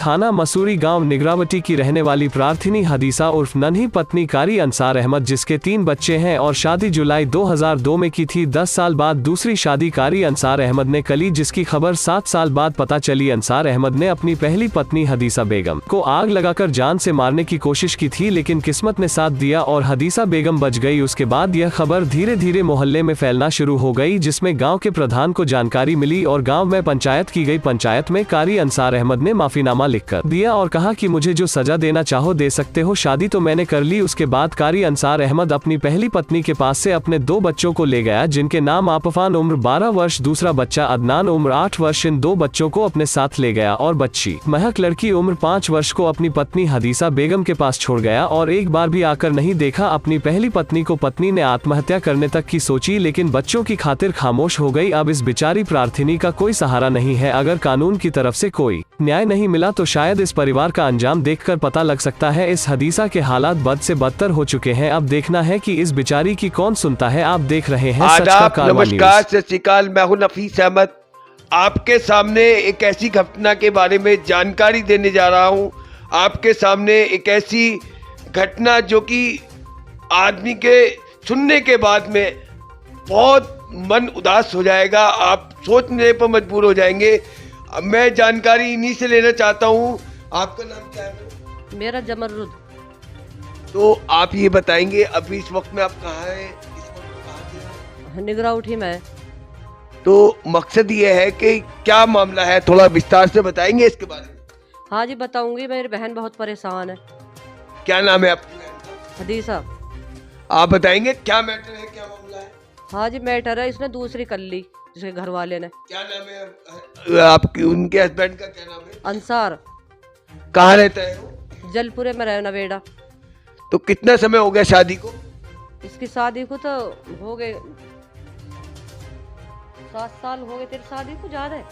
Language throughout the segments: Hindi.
थाना मसूरी गांव निगरावटी की रहने वाली प्रार्थिनी हदीसा उर्फ नन्ही पत्नी कारी अंसार अहमद, जिसके 3 बच्चे हैं और शादी जुलाई 2002 में की थी। 10 साल बाद दूसरी शादी कारी अंसार अहमद ने कली, जिसकी खबर 7 साल बाद पता चली। अंसार अहमद ने अपनी पहली पत्नी हदीसा बेगम को आग लगाकर जान से मारने की कोशिश की थी, लेकिन किस्मत ने साथ दिया और हदीसा बेगम बच गई। उसके बाद यह खबर धीरे धीरे मोहल्ले में फैलना शुरू हो गई, जिसमें गाँव के प्रधान को जानकारी मिली और गाँव में पंचायत की गई। पंचायत में कारी अंसार अहमद ने माफीनामा लिखकर दिया और कहा कि मुझे जो सजा देना चाहो दे सकते हो, शादी तो मैंने कर ली। उसके बाद कारी अंसार अहमद अपनी पहली पत्नी के पास से अपने 2 बच्चों को ले गया, जिनके नाम आफफान उम्र 12 वर्ष, दूसरा बच्चा अदनान उम्र 8 वर्ष। इन 2 बच्चों को अपने साथ ले गया और बच्ची महक लड़की उम्र 5 वर्ष को अपनी पत्नी हदीसा बेगम के पास छोड़ गया और एक बार भी आकर नहीं देखा। अपनी पहली पत्नी को पत्नी ने आत्महत्या करने तक की सोची, लेकिन बच्चों की खातिर खामोश हो गई। अब इस बेचारी प्रार्थिनी का कोई सहारा नहीं है। अगर कानून की तरफ से कोई न्याय नहीं मिला तो शायद इस परिवार का अंजाम देखकर पता लग सकता है। इस हदीसा के हालात बद से बदतर हो चुके हैं। अब देखना है कि इस बेचारी की कौन सुनता है। आप देख रहे हैं सच का कारवां न्यूज़। नमस्कार, सत श्री अकाल, मैं हूं नफीस अहमद। आपके सामने एक ऐसी घटना के बारे में जानकारी देने जा रहा हूं। आपके सामने एक ऐसी घटना जो कि आदमी के सुनने के बाद में बहुत मन उदास हो जाएगा, आप सोचने पर मजबूर हो जाएंगे। मैं जानकारी इन्हीं से लेना चाहता हूं। आपका नाम क्या है? मेरा जमरुद। तो आप ये बताएंगे अभी इस वक्त में आप कहाँ हैं? इस वक्त कहाँ थे? निगरावटी में। तो मकसद ये है कि क्या मामला है, थोड़ा विस्तार से बताएंगे इसके बारे में? हाँ जी बताऊंगी। मेरी बहन बहुत परेशान है। क्या नाम है आपकी बहन का? हदीसा। आप बताएंगे क्या मैटर है, क्या मामला है? हाँ जी मैटर है, इसने दूसरी कर ली जिसके घर वाले ने। क्या नाम है आपकी, उनके हस्बैंड का क्या नाम है? अंसार। कहाँ रहता है वो? जलपुरे में रहे नवेड़ा। तो कितना समय हो गया शादी को? इसकी शादी को तो हो गए 7 साल हो गए। तेरी शादी को ज्यादा है,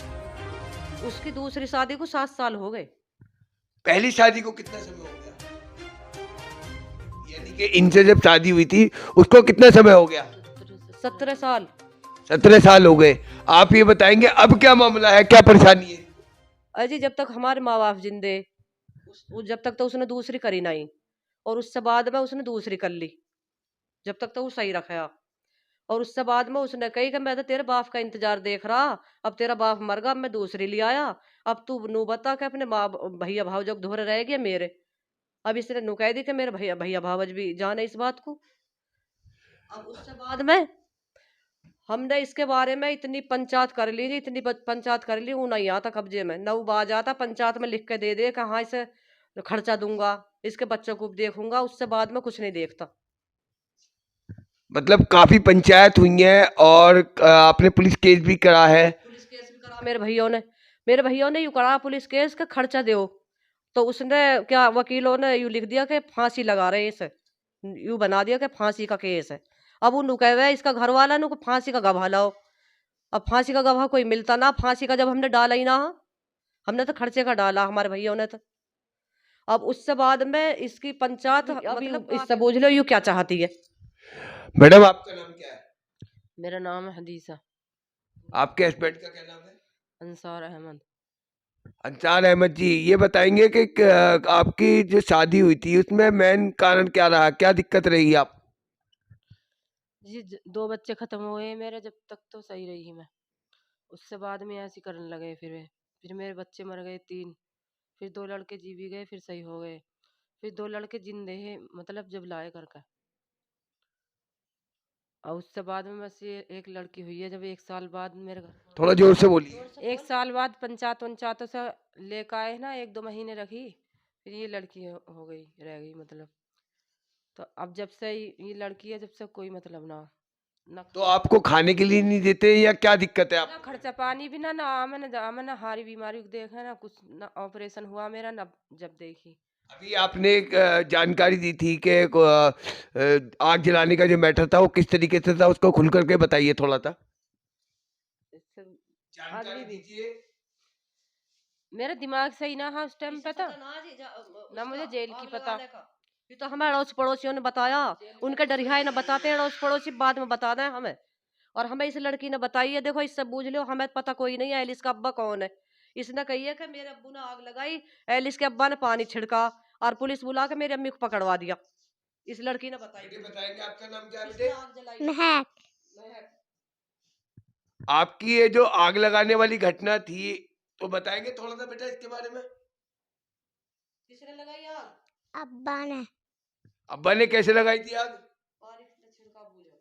उसकी दूसरी शादी को 7 साल हो गए। पहली शादी को कितना समय हो गया? यानी कि इनसे जब शादी हुई थी उसको कितना समय हो गया? 17 साल। 17 साल हो गए। आप ये बताएंगे अब क्या मामला है, क्या परेशानी है? अजी जब तक हमारे माँ बाप जिंदे, जब तक तो उसने दूसरी करी नहीं, और उससे बाद में उसने दूसरी कर ली। जब तक तो वो सही रखा, और उससे बाद में उसने कही कि मैं तो तेरे बाप का इंतजार देख रहा, अब तेरा बाप मर गया, अब मैं दूसरी ले आया, अब तू नू बता के अपने माँ भैया भाव जब धोरे रह गए मेरे। अब इसने नू कह दी कि मेरे भैया भैया भावज भी जाने इस बात को। अब उससे बाद में हमने इसके बारे में इतनी पंचायत कर ली, इतनी पंचायत कर ली, वो नहीं आता कब्जे में, न वो बाज आता पंचायत में लिख के दे दे कि हाँ इसे खर्चा दूंगा, इसके बच्चों को देखूंगा, उससे बाद में कुछ नहीं देखता। मतलब काफी पंचायत हुई है और आपने पुलिस केस भी करा है? पुलिस केस भी करा मेरे भैया ने यू करा पुलिस केस का खर्चा दो, तो उसने क्या वकीलों ने यू लिख दिया कि फांसी लगा रहे हैं इसे, यू बना दिया कि फांसी का केस है। अब वो कह रहा है इसका घर वाला नु फांसी का गवाह लाओ। अब फांसी का गवाह कोई मिलता ना, फांसी का जब हमने डाला ही ना, हमने तो खर्चे का डाला हमारे भैया ने तो। अब उससे बाद में इसकी पंचायत मतलब इससे बोझ लो यू क्या चाहती है। मैडम आपका नाम क्या है? मेरा नाम है हदीसा। आपके हस्बैंड का क्या नाम है? अंसार अहमद। अंसार अहमद जी, ये बताएंगे कि आपकी जो शादी हुई थी उसमें मेन कारण क्या रहा, क्या दिक्कत रही आप? जी 2 बच्चे खत्म हुए मेरे, जब तक तो सही रही मैं, उससे बाद में ऐसी करने लगे। फिर मेरे बच्चे मर गए 3, फिर 2 लड़के जी भी गए, फिर सही हो गए, फिर 2 लड़के जिंदे हैं मतलब जब लाए करके। और उससे बाद में बस ये एक लड़की हुई है, जब 1 साल बाद मेरे घर, थोड़ा जोर से बोलिए। 1 साल बाद पंचायतों से लेकर आए ना, 1-2 महीने रखी, फिर ये लड़की हो गई, रह गई मतलब। तो अब जब से ये लड़की है, जब से कोई मतलब ना तो आपको खाने के लिए नहीं देते या क्या दिक्कत है आप? ना खर्चा पानी भी ना मैंने हारी बीमारी को देखा ना, कुछ ना ऑपरेशन हुआ मेरा ना जब देखी। अभी आपने एक जानकारी दी थी कि आग जलाने का जो मैटर था वो किस तरीके से था, उसको खुल करके बताइए थोड़ा सा। इससे जानकारी आदमी भी दीजिए। मेरा दिमाग सही ना है उस टाइम पे था ना, मुझे जेल की पता। ये तो हमें अड़ोस पड़ोसियों ने बताया, उनके डरियाए ने बताते हैं अड़ोस पड़ोसी, बाद में बता दें हमें। और हमें इस लड़की ने बताई है, देखो इससे पूछ लो, हमें पता कोई नहीं है इसका अब्बा कौन है, इसने कही है कि मेरे अब्बू ने आग लगाई, एलिस के अब्बा ने पानी छिड़का और पुलिस बुला के मेरी अम्मी को पकड़वा दिया। इस लड़की ने बताई। बेटे बताएंगे आपका नाम क्या है बेटे? आग जलाई। महक। आपकी ये जो आग लगाने वाली घटना थी तो बताएंगे थोड़ा सा बेटा इसके बारे में? किसने लगाई आग? अब्बा ने। अब्बा ने कैसे लगाई थी आग? पानी छिड़का बुझा।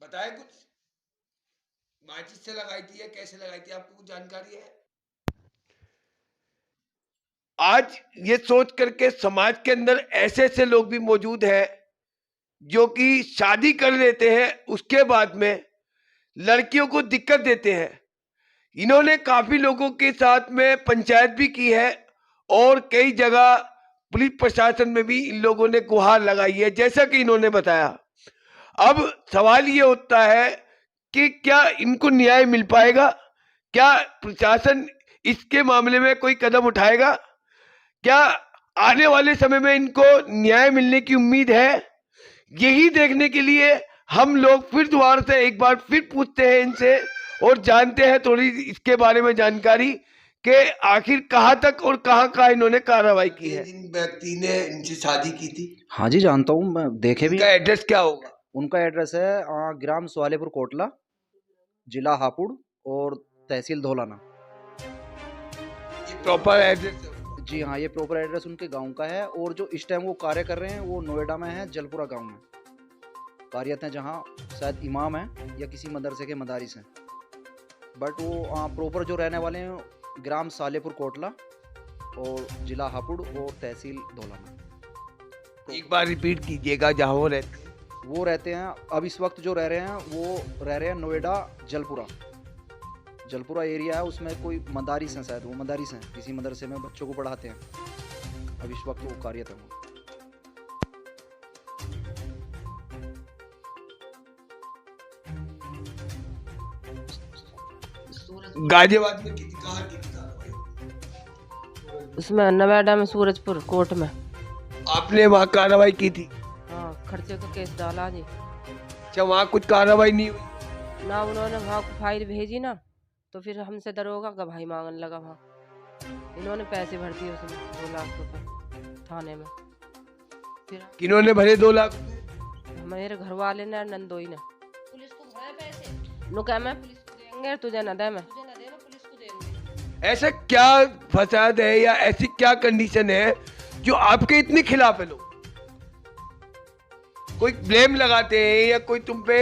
बताए कुछ, माचिस से लगाई थी या कैसे लगाई थी, आपको कुछ जानकारी है? आज ये सोच करके समाज के अंदर ऐसे ऐसे लोग भी मौजूद हैं जो कि शादी कर लेते हैं, उसके बाद में लड़कियों को दिक्कत देते हैं। इन्होंने काफी लोगों के साथ में पंचायत भी की है और कई जगह पुलिस प्रशासन में भी इन लोगों ने गुहार लगाई है, जैसा कि इन्होंने बताया। अब सवाल ये होता है कि क्या इनको न्याय मिल पाएगा? क्या प्रशासन इसके मामले में कोई कदम उठाएगा? क्या आने वाले समय में इनको न्याय मिलने की उम्मीद है? यही देखने के लिए हम लोग फिर दोबारा से एक बार फिर पूछते हैं इनसे और जानते हैं थोड़ी इसके बारे में जानकारी कि आखिर कहां तक और कहां इन्होंने कार्रवाई की है। जिन व्यक्ति ने इनसे शादी की थी, हाँ जी जानता हूँ मैं, देखे भी। उनका एड्रेस क्या होगा? उनका एड्रेस है ग्राम सवालेपुर कोटला, जिला हापुड़ और तहसील धौलाना। ये प्रॉपर एड्रेस? जी हाँ, ये प्रॉपर एड्रेस उनके गांव का है। और जो इस टाइम वो कार्य कर रहे हैं वो नोएडा में है, जलपुरा गांव में कार्यरत हैं, जहाँ शायद इमाम है या किसी मदरसे के मदारिस हैं। बट वो प्रॉपर जो रहने वाले हैं ग्राम सालेपुर कोटला और जिला हापुड़ और तहसील धौलाना। एक बार रिपीट कीजिएगा जहाँ वो रहते हैं। अब इस वक्त जो रह रहे हैं वो रह रहे हैं नोएडा जलपुरा एरिया है, उसमें कोई मदारिस हैं, शायद वो मदारिस हैं, किसी मदरसे में बच्चों को पढ़ाते हैं। अब इस वक्त वो कार्यरत हैं। गाजियाबाद में कितनी कार्रवाई? उसमें नोएडा में सूरजपुर कोर्ट में आपने वहाँ कार्रवाई की थी? हाँ, खर्चे का केस डाला जी। अच्छा, वहाँ कुछ कार्रवाई नहीं हुई ना? उन्होंने वहाँ को फाइल भेजी ना, तो फिर हमसे दरोगा गवाही मांगने लगा। वहाँ इन्होंने पैसे भर दिए उसमें 2 लाख रुपए थाने में। फिर किन्होंने भरे 2 लाख? मेरे घर वाले ने, नंदोई ने। पुलिस को भरे पैसे, नु कह मैं पुलिस को देंगे, तुझे न दे, मैं पुलिस को देंगे। ऐसा क्या फसाद है या ऐसी क्या कंडीशन है जो आपके इतने खिलाफ है? लोग कोई ब्लेम लगाते हैं या कोई तुम पे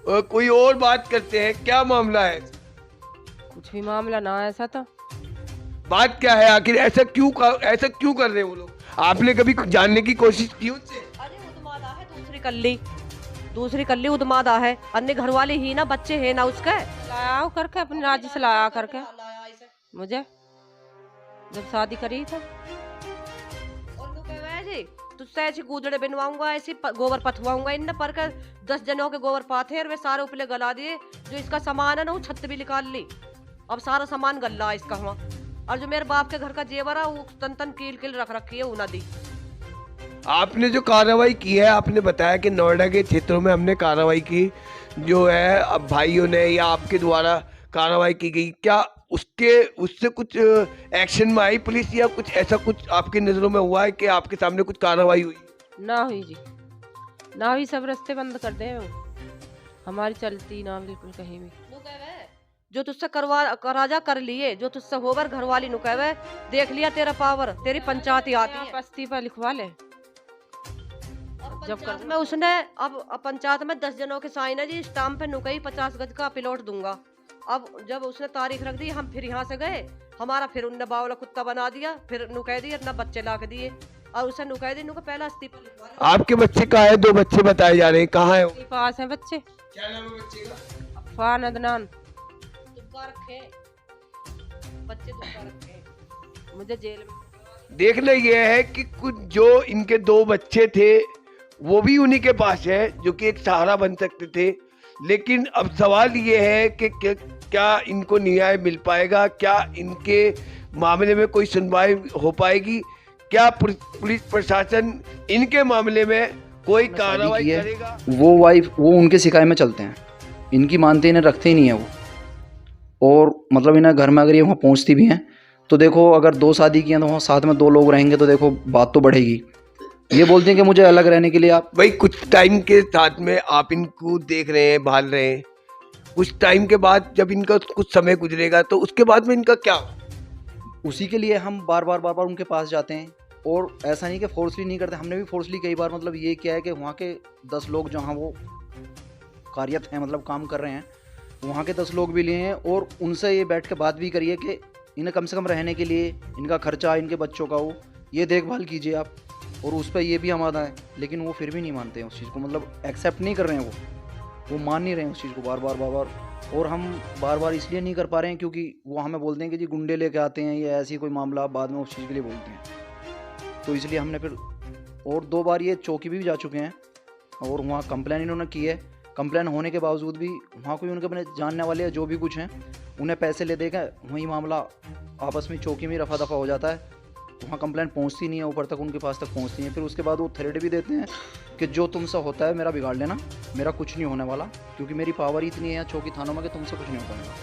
कोई और बात करते हैं, क्या मामला है? कुछ भी मामला ना ऐसा था। बात क्या है आखिर? ऐसा क्यों कर रहे हैं वो लोग? आपने कभी जानने की कोशिश की उनसे? अरे उदमादा है, दूसरी कल्ली उदमादा है। अन्य घर वाले ही ना, बच्चे हैं ना उसके, लाया करके अपने राज्य से लाया करके मुझे जब शादी करी था। और तुझसे ऐसी गुदड़े बनवाऊंगा, ऐसी गोबर पथवाऊंगा इन पर कर 10 जनों के गोबर पाथे और वे सारे उपले गला दिए। जो इसका सामान है ना वो छत भी निकाल ली, अब सारा सामान गल्ला है इसका वहाँ। और जो मेरे बाप के घर का जेवर है वो तन कील रख रखी है उना दी। आपने जो कार्रवाई की है, आपने बताया कि नोएडा के क्षेत्रों में हमने कार्रवाई की, जो है अब भाइयों ने या आपके द्वारा कार्रवाई की गई, क्या उससे कुछ एक्शन में आई पुलिस या कुछ ऐसा कुछ आपकी नजरों में हुआ है कि आपके सामने कुछ कार्रवाई हुई? ना हुई जी, ना हुई। सब रास्ते बंद कर दे, हमारी चलती ना बिल्कुल कहीं भी। जो तुझसे कराजा कर लिए, जो तुझसे होवर घर वाली नुकवे, देख लिया तेरा पावर, तेरी पंचायत ही आती है, पस्ती पर लिखवा ले। जब कर में उसने अब पंचायत में 10 जनों के साइन है जी, स्टाम्प पे नुकई 50 गज का प्लॉट दूंगा। अब जब उसने तारीख रख दी, हम फिर यहाँ से गए, हमारा फिर उनने बावला कुत्ता बना दिया, फिर नुकह दिए, अपना बच्चे ला के दिए और उसे नुकह दी, पहला इस्तीफा लिखवा। आपके बच्चे कहाँ है? 2 बच्चे बताए जा रहे हैं, कहाँ है? पास है बच्चे। क्या नाम है बच्चे का? अफान अदनान। रखे बच्चे रखे, मुझे जेल में। देखना यह है कि कुछ जो इनके 2 बच्चे थे वो भी उन्हीं के पास है, जो कि एक सहारा बन सकते थे। लेकिन अब सवाल ये है कि क्या इनको न्याय मिल पाएगा? क्या इनके मामले में कोई सुनवाई हो पाएगी? क्या पुलिस प्रशासन इनके मामले में कोई कार्रवाई करेगा? वो उनके शिकायत में चलते हैं, इनकी मानते इन्हें रखते ही नहीं है वो। और मतलब इन्हें घर में अगर ये वहाँ पहुँचती भी हैं तो देखो, अगर 2 शादी की हैं तो वहाँ साथ में 2 लोग रहेंगे तो देखो बात तो बढ़ेगी। ये बोलते हैं कि मुझे अलग रहने के लिए आप। भाई कुछ टाइम के साथ में आप इनको देख रहे हैं, भाल रहे हैं, कुछ टाइम के बाद जब इनका कुछ समय गुजरेगा तो उसके बाद में इनका क्या? उसी के लिए हम बार बार उनके पास जाते हैं। और ऐसा नहीं कि फोर्सली नहीं करते, हमने भी फोर्सली कई बार मतलब ये किया है कि वहाँ के 10 लोग जहाँ वो कार्यरत हैं, मतलब काम कर रहे हैं, वहाँ के 10 लोग भी लिए हैं और उनसे ये बैठ के बात भी करिए कि इन्हें कम से कम रहने के लिए इनका खर्चा, इनके बच्चों का हो, ये देखभाल कीजिए आप। और उस पर ये भी हम आदा है, लेकिन वो फिर भी नहीं मानते हैं उस चीज़ को, मतलब एक्सेप्ट नहीं कर रहे हैं वो मान नहीं रहे हैं उस चीज़ को बार बार। और हम बार बार इसलिए नहीं कर पा रहे हैं क्योंकि वो हमें बोलते हैं कि जी गुंडे लेके आते हैं या ऐसी कोई मामला, बाद में उस चीज़ के लिए बोलते हैं। तो इसलिए हमने फिर और 2 बार ये चौकी भी जा चुके हैं और वहाँ कंप्लेन इन्होंने की है। कंप्लेन होने के बावजूद भी वहाँ कोई उनके अपने जानने वाले जो भी कुछ हैं, उन्हें पैसे ले देकर वहीं मामला आपस में चौकी में रफा दफा हो जाता है। वहाँ कंप्लेन पहुँचती नहीं है, ऊपर तक उनके पास तक पहुँचती है। फिर उसके बाद वो थ्रेट भी देते हैं कि जो तुमसे होता है मेरा बिगाड़ लेना, मेरा कुछ नहीं होने वाला, क्योंकि मेरी पावर ही इतनी है यहाँ चौकी थानों में कि तुमसे कुछ नहीं हो पाएगा।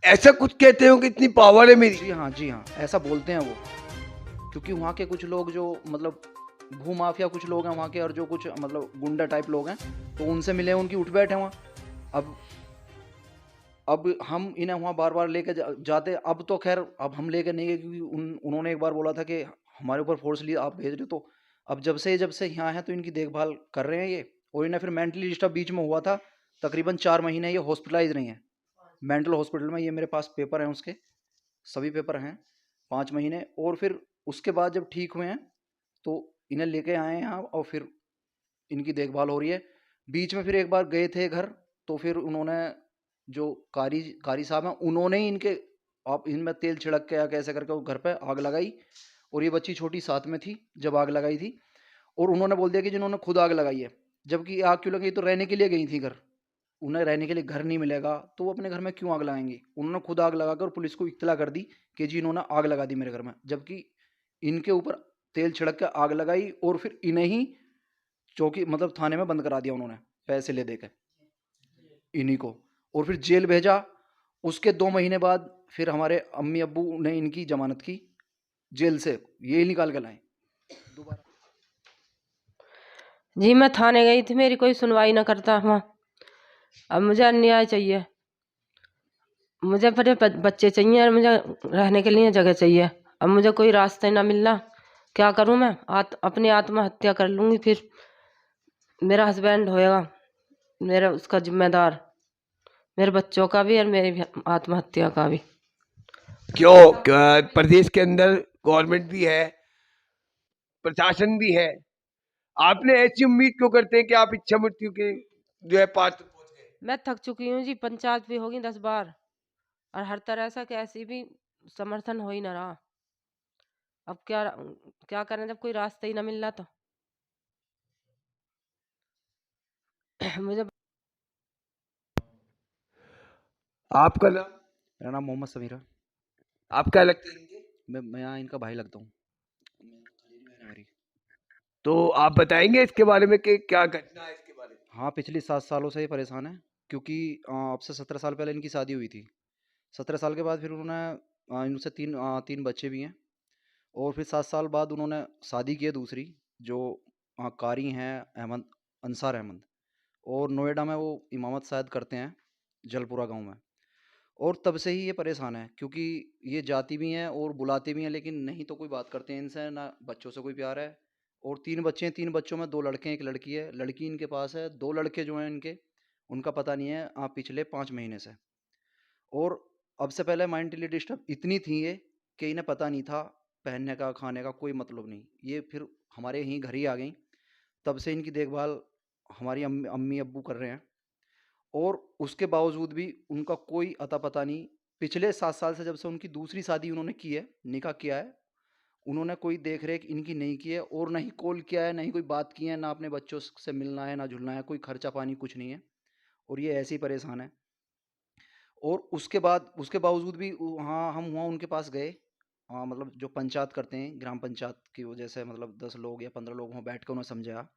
ऐसा कुछ कहते हो कि इतनी पावर है मेरी? जी हाँ, ऐसा बोलते हैं वो। क्योंकि वहाँ के कुछ लोग जो मतलब भू माफिया कुछ लोग हैं वहाँ के, और जो कुछ मतलब गुंडा टाइप लोग हैं, तो उनसे मिले, उनकी उठ बैठ है वहाँ। अब हम इन्हें वहाँ बार बार लेके जाते। अब तो खैर अब हम लेके नहीं गए क्योंकि उन्होंने एक बार बोला था कि हमारे ऊपर फोर्सली आप भेज रहे। तो अब जब से यहाँ हैं तो इनकी देखभाल कर रहे हैं ये। और इन्हें फिर मेंटली डिस्टर्ब बीच में हुआ था, तकरीबन 4 महीने ये हॉस्पिटलाइज रही हैं मेंटल हॉस्पिटल में। ये मेरे पास पेपर हैं उसके, सभी पेपर हैं, 5 महीने। और फिर उसके बाद जब ठीक हुए हैं तो इन्हें लेके आए हैं यहाँ और फिर इनकी देखभाल हो रही है। बीच में फिर एक बार गए थे घर, तो फिर उन्होंने जो कारी साहब हैं उन्होंने ही इनके आप इनमें तेल छिड़क के या कैसे करके वो घर पे आग लगाई। और ये बच्ची छोटी साथ में थी जब आग लगाई थी। और उन्होंने बोल दिया कि जिन्होंने खुद आग लगाई है, जबकि आग क्यों लगी? तो रहने के लिए गई थी घर, उन्हें रहने के लिए घर नहीं मिलेगा तो वो अपने घर में क्यों आग लगाएंगी? उन्होंने खुद आग लगाकर पुलिस को इत्तला कर दी कि जी इन्होंने आग लगा दी मेरे घर में, जबकि इनके ऊपर तेल छिड़क के आग लगाई और फिर इन्हें ही चौकी मतलब थाने में बंद करा दिया उन्होंने, पैसे ले देकर इन्हीं को। और फिर जेल भेजा। उसके 2 महीने बाद फिर हमारे अम्मी अब्बू ने इनकी जमानत की जेल से, ये निकाल के लाए दोबारा। जी मैं थाने गई थी, मेरी कोई सुनवाई ना करता वहाँ। अब मुझे अन्याय चाहिए, मुझे अपने बच्चे चाहिए और मुझे रहने के लिए जगह चाहिए। अब मुझे कोई रास्ता ही ना मिलना, क्या करूँ मैं? अपनी आत्महत्या कर लूँगी। फिर मेरा हस्बैंड होएगा मेरा उसका जिम्मेदार, मेरे बच्चों का भी और मेरी भी आत्महत्या का भी। क्यों? प्रदेश के अंदर गवर्नमेंट भी है, प्रशासन भी है, आपने ऐसी उम्मीद क्यों करते हैं कि आप इच्छा मृत्यु के जो है पात्र पहुंच गए? मैं थक चुकी हूँ जी, पंचायत भी होगी 10 बार और हर तरह से कैसी भी समर्थन हो ही ना रहा। अब क्या क्या करें जब कोई रास्ता ही ना मिल रहा तो। मुझे आपका नाम? मेरा नाम मोहम्मद समीरा। आप क्या लगते हैं इनके? मैं यहाँ इनका भाई लगता हूँ, मेरी। तो आप बताएंगे इसके बारे में कि क्या घटना है इसके बारे में? हाँ, पिछले 7 सालों से ये परेशान है क्योंकि अब से 17 साल पहले इनकी शादी हुई थी। 17 साल के बाद फिर उन्होंने इनसे 3 बच्चे भी हैं। और फिर 7 साल बाद उन्होंने शादी की है दूसरी, जो कारी हैं अहमद, अंसार अहमद। और नोएडा में वो इमामत शायद करते हैं, जलपुरा गांव में। और तब से ही ये परेशान है क्योंकि ये जाती भी हैं और बुलाते भी हैं, लेकिन नहीं तो कोई बात करते हैं इनसे, ना बच्चों से कोई प्यार है। और 3 बच्चे हैं, 3 बच्चों में 2 लड़के हैं, 1 लड़की है। लड़की इनके पास है, 2 लड़के जो हैं इनके, उनका पता नहीं है पिछले 5 महीने से। और अब से पहले मेंटली डिस्टर्ब इतनी थी ये कि इन्हें पता नहीं था पहनने का, खाने का कोई मतलब नहीं। ये फिर हमारे यहीं घर ही आ गई। तब से इनकी देखभाल हमारी अम्मी अब्बू कर रहे हैं। और उसके बावजूद भी उनका कोई अता पता नहीं। पिछले 7 साल से जब से उनकी दूसरी शादी उन्होंने की है, निकाह किया है, उन्होंने कोई देख रेख इनकी नहीं की है और ना ही कॉल किया है, ना ही कोई बात की है, ना अपने बच्चों से मिलना है, ना जुलना है, कोई खर्चा पानी कुछ नहीं है। और ये ऐसे ही परेशान है। और उसके बावजूद भी वहाँ हम वहाँ उनके पास गए। मतलब जो पंचायत करते हैं, ग्राम पंचायत की वजह से, मतलब 10 लोग या 15 लोग वहाँ बैठ कर उन्हें समझाया।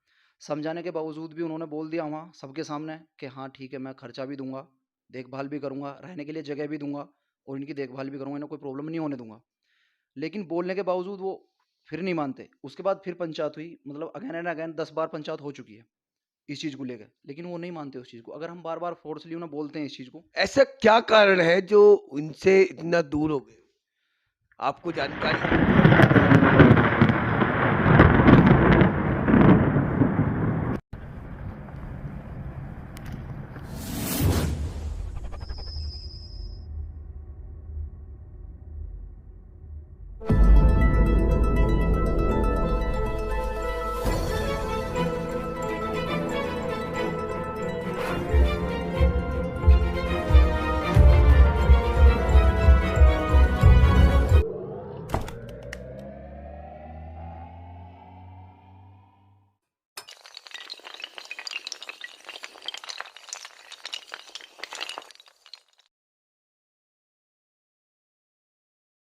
समझाने के बावजूद भी उन्होंने बोल दिया वहाँ सबके सामने कि हाँ ठीक है, मैं खर्चा भी दूंगा, देखभाल भी करूंगा, रहने के लिए जगह भी दूंगा और इनकी देखभाल भी करूंगा, इन्हें कोई प्रॉब्लम नहीं होने दूंगा। लेकिन बोलने के बावजूद वो फिर नहीं मानते। उसके बाद फिर पंचायत हुई, मतलब अगेन एंड अगेन 10 बार पंचायत हो चुकी है इस चीज़ को लेकर, लेकिन वो नहीं मानते उस चीज़ को। अगर हम बार बार फोर्सली उन्हें बोलते हैं इस चीज़ को, ऐसा क्या कारण है जो उनसे इतना दूर हो गए? आपको जानकारी है?